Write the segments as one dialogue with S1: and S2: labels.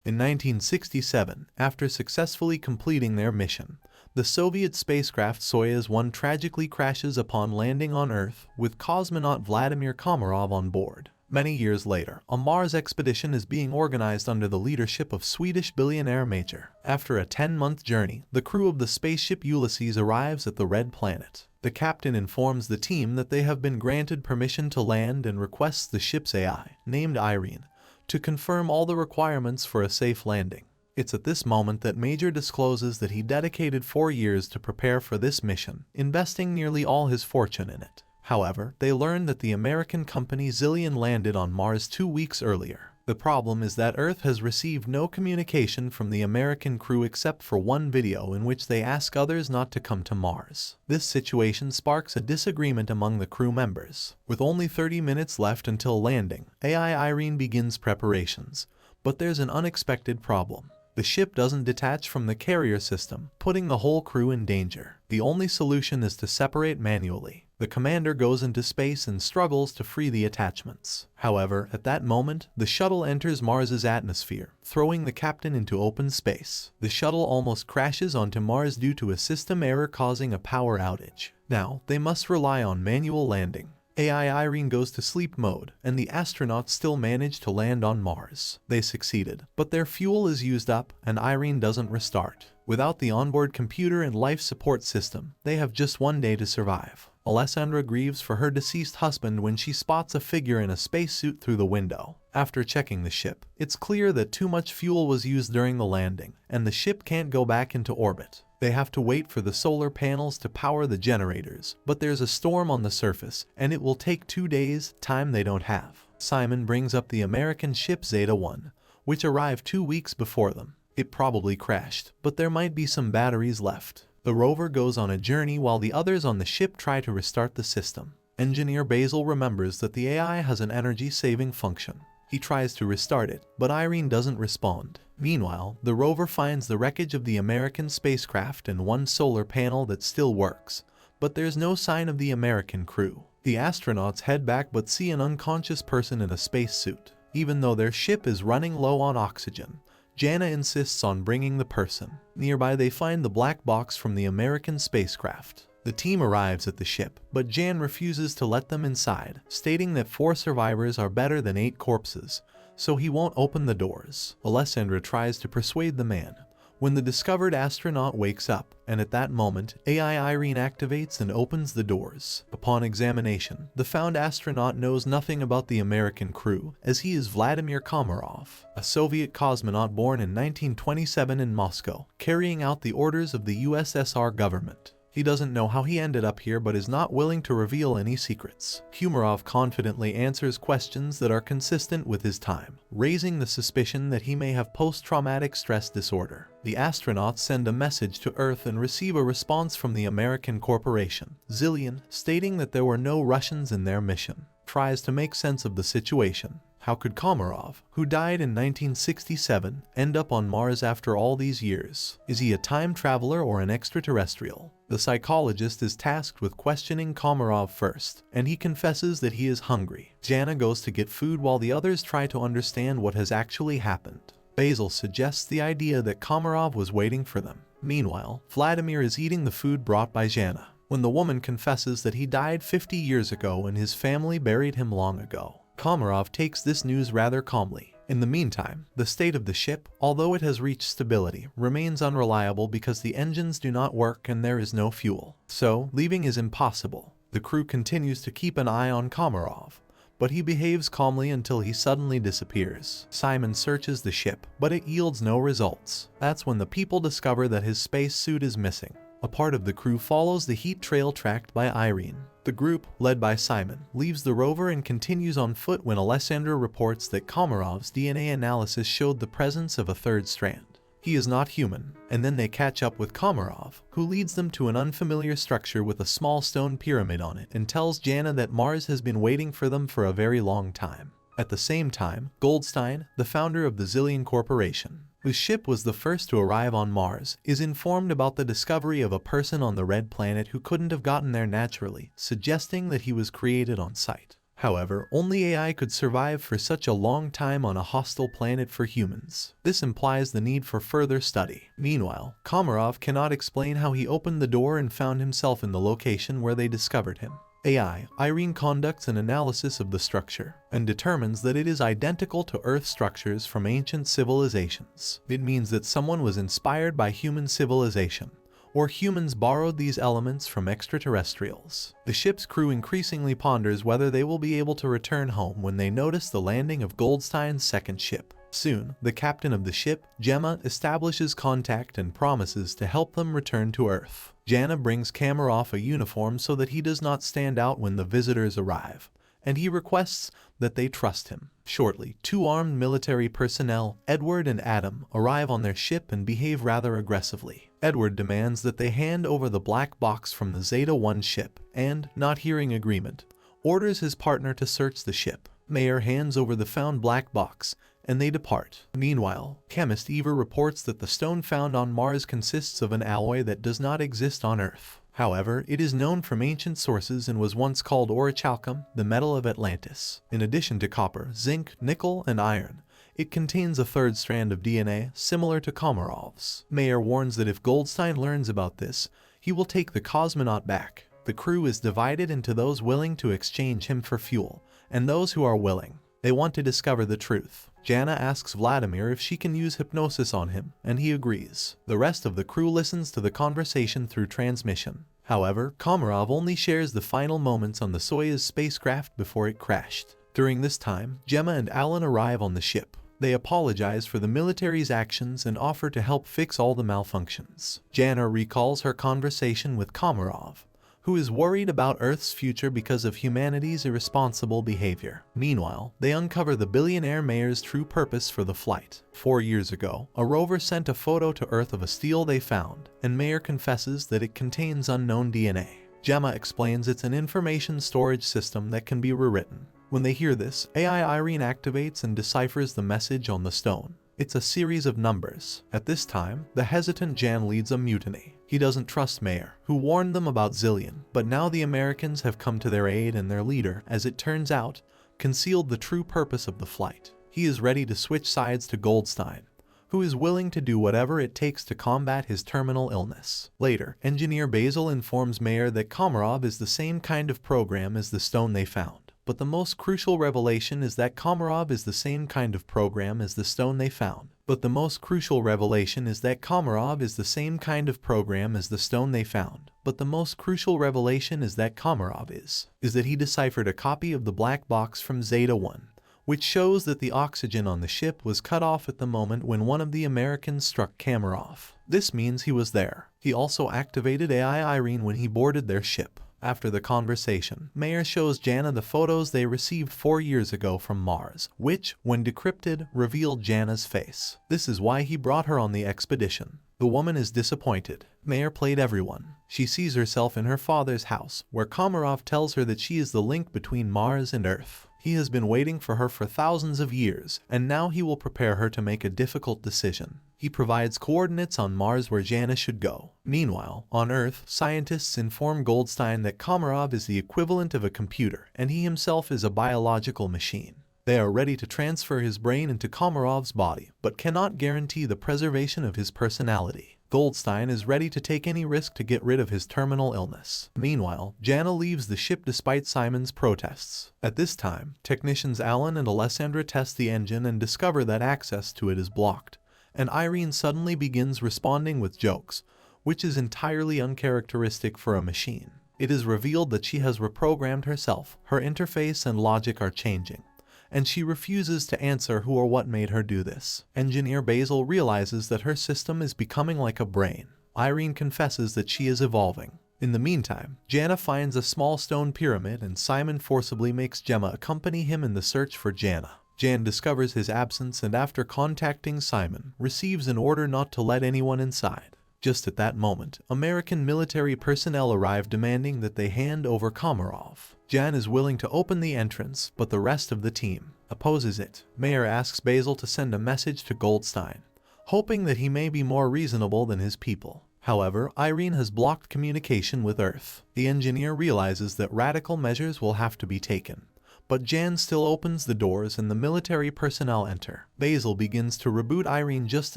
S1: In 1967, after successfully completing their mission, the Soviet spacecraft Soyuz 1 tragically crashes upon landing on Earth with cosmonaut Vladimir Komarov on board. Many years later, a Mars expedition is being organized under the leadership of Swedish billionaire Major. After a 10-month journey, the crew of the spaceship Ulysses arrives at the Red Planet. The captain informs the team that they have been granted permission to land and requests the ship's AI, named Irene, to confirm all the requirements for a safe landing. It's at this moment that Major discloses that he dedicated 4 years to prepare for this mission, investing nearly all his fortune in it. However, they learn that the American company Zillion landed on Mars 2 weeks earlier. The problem is that Earth has received no communication from the American crew except for one video in which they ask others not to come to Mars. This situation sparks a disagreement among the crew members. With only 30 minutes left until landing, AI Irene begins preparations, but there's an unexpected problem. The ship doesn't detach from the carrier system, putting the whole crew in danger. The only solution is to separate manually. The commander goes into space and struggles to free the attachments. However, at that moment, the shuttle enters Mars's atmosphere, throwing the captain into open space. The shuttle almost crashes onto Mars due to a system error causing a power outage. Now, they must rely on manual landing. AI Irene goes to sleep mode, and the astronauts still manage to land on Mars. They succeeded, but their fuel is used up, and Irene doesn't restart. Without the onboard computer and life support system, they have just 1 day to survive. Alessandra grieves for her deceased husband when she spots a figure in a spacesuit through the window. After checking the ship, it's clear that too much fuel was used during the landing, and the ship can't go back into orbit. They have to wait for the solar panels to power the generators, but there's a storm on the surface, and it will take 2 days, time they don't have. Simon brings up the American ship Zeta 1, which arrived 2 weeks before them. It probably crashed, but there might be some batteries left. The rover goes on a journey while the others on the ship try to restart the system. Engineer Basil remembers that the AI has an energy-saving function. He tries to restart it, but Irene doesn't respond. Meanwhile, the rover finds the wreckage of the American spacecraft and one solar panel that still works, but there's no sign of the American crew. The astronauts head back but see an unconscious person in a spacesuit. Even though their ship is running low on oxygen, Jana insists on bringing the person. Nearby they find the black box from the American spacecraft. The team arrives at the ship, but Jan refuses to let them inside, stating that 4 survivors are better than 8 corpses, so he won't open the doors. Alessandra tries to persuade the man, when the discovered astronaut wakes up, and at that moment, AI Irene activates and opens the doors. Upon examination, the found astronaut knows nothing about the American crew, as he is Vladimir Komarov, a Soviet cosmonaut born in 1927 in Moscow, carrying out the orders of the USSR government. He doesn't know how he ended up here but is not willing to reveal any secrets. Komarov confidently answers questions that are consistent with his time, raising the suspicion that he may have post-traumatic stress disorder. The astronauts send a message to Earth and receive a response from the American corporation, Zillion, stating that there were no Russians in their mission. Tries to make sense of the situation. How could Komarov, who died in 1967, end up on Mars after all these years? Is he a time traveler or an extraterrestrial? The psychologist is tasked with questioning Komarov first, and he confesses that he is hungry. Jana goes to get food while the others try to understand what has actually happened. Basil suggests the idea that Komarov was waiting for them. Meanwhile, Vladimir is eating the food brought by Jana, when the woman confesses that he died 50 years ago and his family buried him long ago. Komarov takes this news rather calmly. In the meantime, the state of the ship, although it has reached stability, remains unreliable because the engines do not work and there is no fuel. So, leaving is impossible. The crew continues to keep an eye on Komarov, but he behaves calmly until he suddenly disappears. Simon searches the ship, but it yields no results. That's when the people discover that his spacesuit is missing. A part of the crew follows the heat trail tracked by Irene. The group, led by Simon, leaves the rover and continues on foot when Alessandra reports that Komarov's DNA analysis showed the presence of a third strand. He is not human, and then they catch up with Komarov, who leads them to an unfamiliar structure with a small stone pyramid on it and tells Jana that Mars has been waiting for them for a very long time. At the same time, Goldstein, the founder of the Zillion Corporation, whose ship was the first to arrive on Mars, is informed about the discovery of a person on the Red Planet who couldn't have gotten there naturally, suggesting that he was created on site. However, only AI could survive for such a long time on a hostile planet for humans. This implies the need for further study. Meanwhile, Komarov cannot explain how he opened the door and found himself in the location where they discovered him. AI, Irene conducts an analysis of the structure and determines that it is identical to Earth structures from ancient civilizations. It means that someone was inspired by human civilization, or humans borrowed these elements from extraterrestrials. The ship's crew increasingly ponders whether they will be able to return home when they notice the landing of Goldstein's second ship. Soon, the captain of the ship, Gemma, establishes contact and promises to help them return to Earth. Jana brings Komarov a uniform so that he does not stand out when the visitors arrive, and he requests that they trust him. Shortly, two armed military personnel, Edward and Adam, arrive on their ship and behave rather aggressively. Edward demands that they hand over the black box from the Zeta-1 ship and, not hearing agreement, orders his partner to search the ship. Mayer hands over the found black box, and they depart. Meanwhile, chemist Eva reports that the stone found on Mars consists of an alloy that does not exist on Earth. However, it is known from ancient sources and was once called orichalcum, the metal of Atlantis. In addition to copper, zinc, nickel, and iron, it contains a third strand of DNA similar to Komarov's. Mayer warns that if Goldstein learns about this, he will take the cosmonaut back. The crew is divided into those willing to exchange him for fuel, and those who are willing. They want to discover the truth. Jana asks Vladimir if she can use hypnosis on him, and he agrees. The rest of the crew listens to the conversation through transmission. However, Komarov only shares the final moments on the Soyuz spacecraft before it crashed. During this time, Gemma and Alan arrive on the ship. They apologize for the military's actions and offer to help fix all the malfunctions. Jana recalls her conversation with Komarov, who is worried about Earth's future because of humanity's irresponsible behavior. Meanwhile, they uncover the billionaire Mayer's true purpose for the flight. 4 years ago, a rover sent a photo to Earth of a stele they found, and Mayer confesses that it contains unknown DNA. Gemma explains it's an information storage system that can be rewritten. When they hear this, AI Irene activates and deciphers the message on the stone. It's a series of numbers. At this time, the hesitant Jan leads a mutiny. He doesn't trust Mayer, who warned them about Zillion, but now the Americans have come to their aid and their leader, as it turns out, concealed the true purpose of the flight. He is ready to switch sides to Goldstein, who is willing to do whatever it takes to combat his terminal illness. Later, Engineer Basil informs Mayer that Komarov is the same kind of program as the stone they found. But the most crucial revelation is that Komarov is the same kind of program as the stone they found. But the most crucial revelation is that Komarov is the same kind of program as the stone they found. But the most crucial revelation is that Komarov is that he deciphered a copy of the black box from Zeta-1, which shows that the oxygen on the ship was cut off at the moment when one of the Americans struck Komarov. This means he was there. He also activated AI Irene when he boarded their ship. After the conversation, Mayer shows Jana the photos they received 4 years ago from Mars, which, when decrypted, revealed Jana's face. This is why he brought her on the expedition. The woman is disappointed. Mayer played everyone. She sees herself in her father's house, where Komarov tells her that she is the link between Mars and Earth. He has been waiting for her for thousands of years, and now he will prepare her to make a difficult decision. He provides coordinates on Mars where Jana should go. Meanwhile, on Earth, scientists inform Goldstein that Komarov is the equivalent of a computer, and he himself is a biological machine. They are ready to transfer his brain into Komarov's body, but cannot guarantee the preservation of his personality. Goldstein is ready to take any risk to get rid of his terminal illness. Meanwhile, Jana leaves the ship despite Simon's protests. At this time, technicians Alan and Alessandra test the engine and discover that access to it is blocked, and Irene suddenly begins responding with jokes, which is entirely uncharacteristic for a machine. It is revealed that she has reprogrammed herself, her interface and logic are changing, and she refuses to answer who or what made her do this. Engineer Basil realizes that her system is becoming like a brain. Irene confesses that she is evolving. In the meantime, Jana finds a small stone pyramid and Simon forcibly makes Gemma accompany him in the search for Jana. Jan discovers his absence and after contacting Simon, receives an order not to let anyone inside. Just at that moment, American military personnel arrive demanding that they hand over Komarov. Jan is willing to open the entrance, but the rest of the team opposes it. Mayer asks Basil to send a message to Goldstein, hoping that he may be more reasonable than his people. However, Irene has blocked communication with Earth. The engineer realizes that radical measures will have to be taken, but Jan still opens the doors and the military personnel enter. Basil begins to reboot Irene just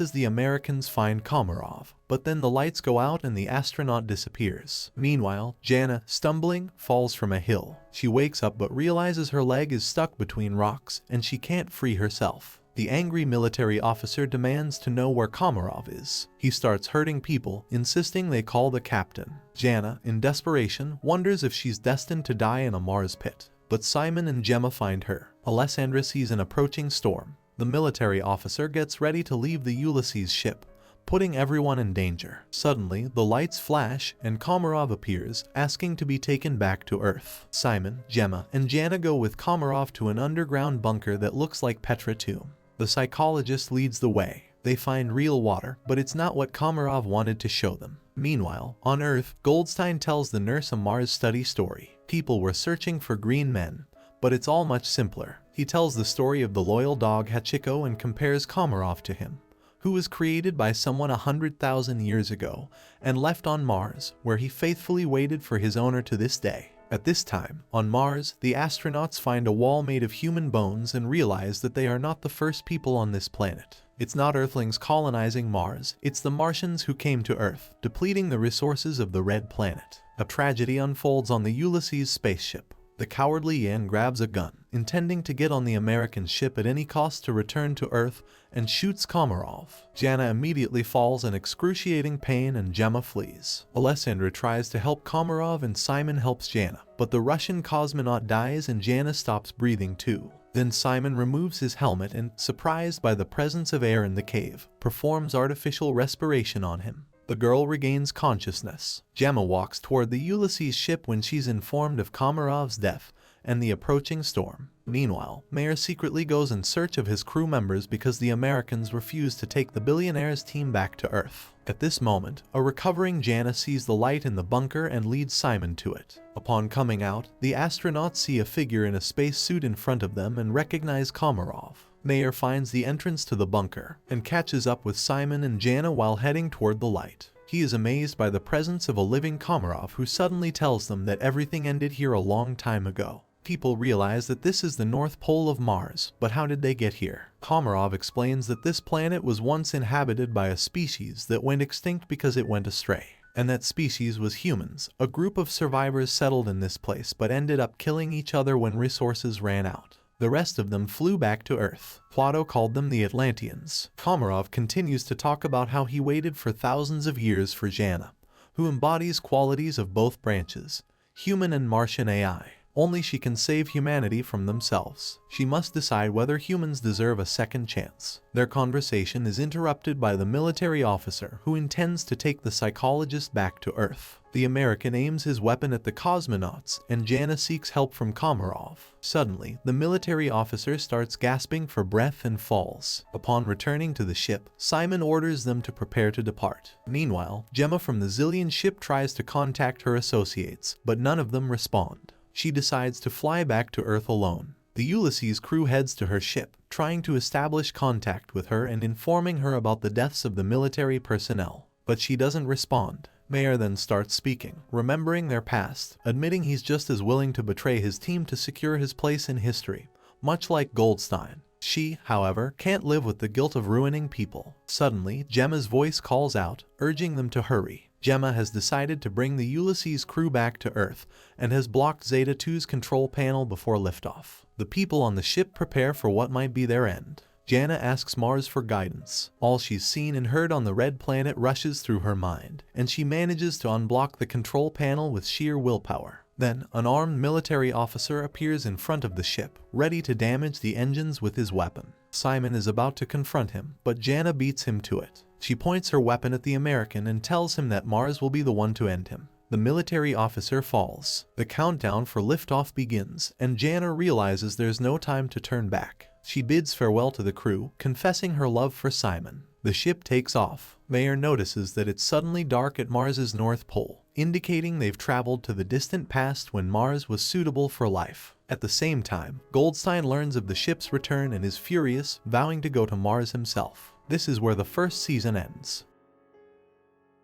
S1: as the Americans find Komarov, but then the lights go out and the astronaut disappears. Meanwhile, Jana, stumbling, falls from a hill. She wakes up but realizes her leg is stuck between rocks and she can't free herself. The angry military officer demands to know where Komarov is. He starts hurting people, insisting they call the captain. Jana, in desperation, wonders if she's destined to die in a Mars pit. But Simon and Gemma find her. Alessandra sees an approaching storm. The military officer gets ready to leave the Ulysses ship, putting everyone in danger. Suddenly, the lights flash and Komarov appears, asking to be taken back to Earth. Simon, Gemma, and Jana go with Komarov to an underground bunker that looks like Petra tomb. The psychologist leads the way. They find real water, but it's not what Komarov wanted to show them. Meanwhile, on Earth, Goldstein tells the nurse a Mars study story. People were searching for green men, but it's all much simpler. He tells the story of the loyal dog Hachiko and compares Komarov to him, who was created by someone 100,000 years ago and left on Mars, where he faithfully waited for his owner to this day. At this time, on Mars, the astronauts find a wall made of human bones and realize that they are not the first people on this planet. It's not Earthlings colonizing Mars, it's the Martians who came to Earth, depleting the resources of the Red Planet. A tragedy unfolds on the Ulysses spaceship. The cowardly Yan grabs a gun, intending to get on the American ship at any cost to return to Earth, and shoots Komarov. Jana immediately falls in excruciating pain and Gemma flees. Alessandra tries to help Komarov and Simon helps Jana, but the Russian cosmonaut dies and Jana stops breathing too. Then Simon removes his helmet and, surprised by the presence of air in the cave, performs artificial respiration on him. The girl regains consciousness. Gemma walks toward the Ulysses ship when she's informed of Komarov's death and the approaching storm. Meanwhile, Mayer secretly goes in search of his crew members because the Americans refuse to take the billionaire's team back to Earth. At this moment, a recovering Jana sees the light in the bunker and leads Simon to it. Upon coming out, the astronauts see a figure in a spacesuit in front of them and recognize Komarov. Mayer finds the entrance to the bunker and catches up with Simon and Jana while heading toward the light. He is amazed by the presence of a living Komarov who suddenly tells them that everything ended here a long time ago. People realize that this is the North Pole of Mars, but how did they get here? Komarov explains that this planet was once inhabited by a species that went extinct because it went astray. And that species was humans. A group of survivors settled in this place but ended up killing each other when resources ran out. The rest of them flew back to Earth. Plato called them the Atlanteans. Komarov continues to talk about how he waited for thousands of years for Jana, who embodies qualities of both branches, human and Martian AI. Only she can save humanity from themselves. She must decide whether humans deserve a second chance. Their conversation is interrupted by the military officer who intends to take the psychologist back to Earth. The American aims his weapon at the cosmonauts, and Jana seeks help from Komarov. Suddenly, the military officer starts gasping for breath and falls. Upon returning to the ship, Simon orders them to prepare to depart. Meanwhile, Gemma from the Zillion ship tries to contact her associates, but none of them respond. She decides to fly back to Earth alone. The Ulysses crew heads to her ship, trying to establish contact with her and informing her about the deaths of the military personnel. But she doesn't respond. Mayer then starts speaking, remembering their past, admitting he's just as willing to betray his team to secure his place in history, much like Goldstein. She, however, can't live with the guilt of ruining people. Suddenly, Gemma's voice calls out, urging them to hurry. Gemma has decided to bring the Ulysses crew back to Earth and has blocked Zeta 2's control panel before liftoff. The people on the ship prepare for what might be their end. Jana asks Mars for guidance. All she's seen and heard on the Red Planet rushes through her mind, and she manages to unblock the control panel with sheer willpower. Then, an armed military officer appears in front of the ship, ready to damage the engines with his weapon. Simon is about to confront him, but Jana beats him to it. She points her weapon at the American and tells him that Mars will be the one to end him. The military officer falls. The countdown for liftoff begins, and Jana realizes there's no time to turn back. She bids farewell to the crew, confessing her love for Simon. The ship takes off. Mayer notices that it's suddenly dark at Mars's North Pole, indicating they've traveled to the distant past when Mars was suitable for life. At the same time, Goldstein learns of the ship's return and is furious, vowing to go to Mars himself. This is where the first season ends.